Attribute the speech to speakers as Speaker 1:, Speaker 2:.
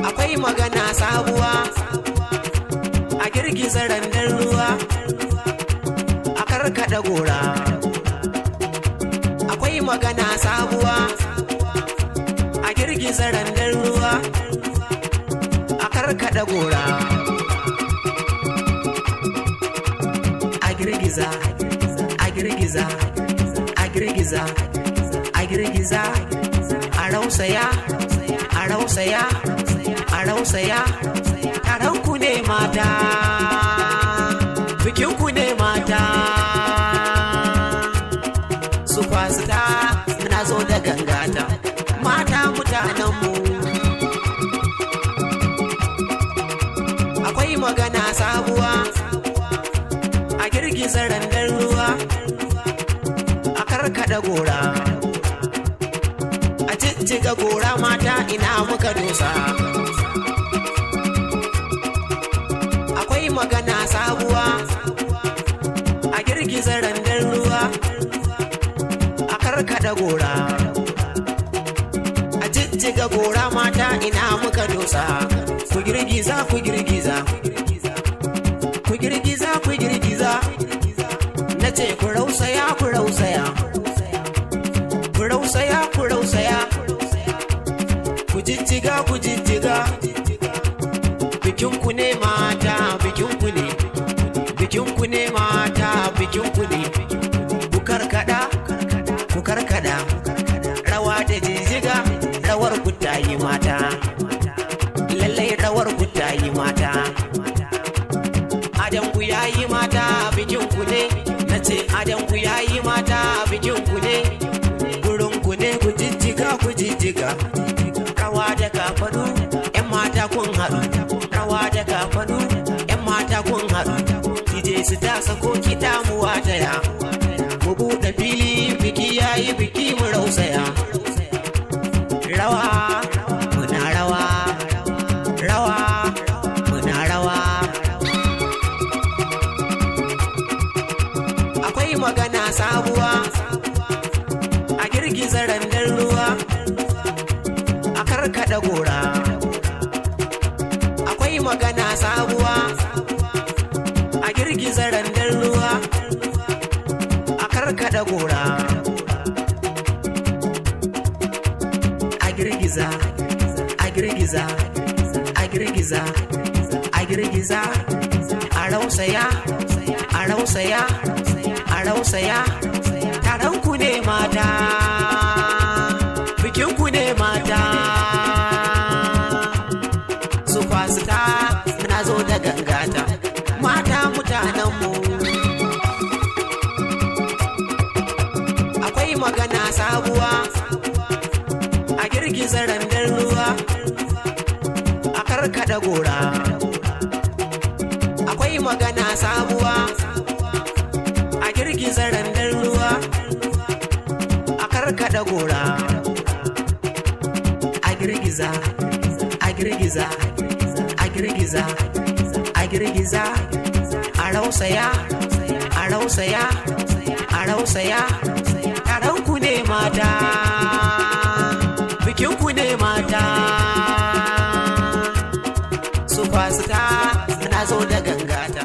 Speaker 1: Akwai magana sabuwa a girgiza randar ruwa, a karkada gora. Akwai magana sabuwa a girgiza randar ruwa, a karkada gora. A girgiza, a girgiza, a girgiza, a girgiza, a rausaya, a rausaya, a rausaya. Taron ku ne mata, bikin ku ne mata. Superstar na zo da gangata, mata mutanenmu. Akwai magana sabuwa a girgiza randar ruwa, a karkada gora. A jijjiga gora mata ina muka dosa. Akwai magana sabuwa a girgiza randar ruwa, a karkada gora. A jijjiga gora mata ina muka dosa. Ku girgiza, ku girgiza, ku girgiza, ku girgiza. Na ce ku rausaya, ku rausaya, ku rausaya, ku rausaya. Ku jijjiga, ku jijjiga. Bikinku ne mata, bikinku ne, bikinku ne mata, bikinku ne. Ku karkada, ku karkada. Rawa da jijjiga, rawar ku ta yi mata. Lallai rawar ku ta yi mata. Adan ku ya yi mata, bikinku ne. Na ce adan ku ya yi mata, bikinku ne. Gurin ku ne ku jijjiga, ku jijjiga. Rawa da kafanu, 'yan mata kun haɗu. Rawa da kafanu, 'yan mata kun haɗu. Dije su ta sako kiɗa mu wataya. Mu buɗe fili, biki yayi biki mu rausaya. Rawa, muna rawa, rawa, muna rawa. Akwai magana sabuwa a girgiza randar ruwa, a karkada gora. Akwai magana sabuwa a girgiza randar ruwa, a karkada gora. A girgiza, a girgiza, a girgiza, a girgiza. A rausaya, a rausaya, a rausaya. Taron ku ne mata, bikin ku ne mata. Superstar na zo da gangata, mata mutanenmu. Akwai magana sabuwa a girgiza randar ruwa, a karkada gora. Akwai magana sabuwa a girgiza randar ruwa, a karkada gora. A girgiza, a girgiza, a girgiza, a girgiza. A rausaya, a rausaya, a rausaya. Taron ku ne mata, bikin ku ne mata. Superstar na zo da gangata.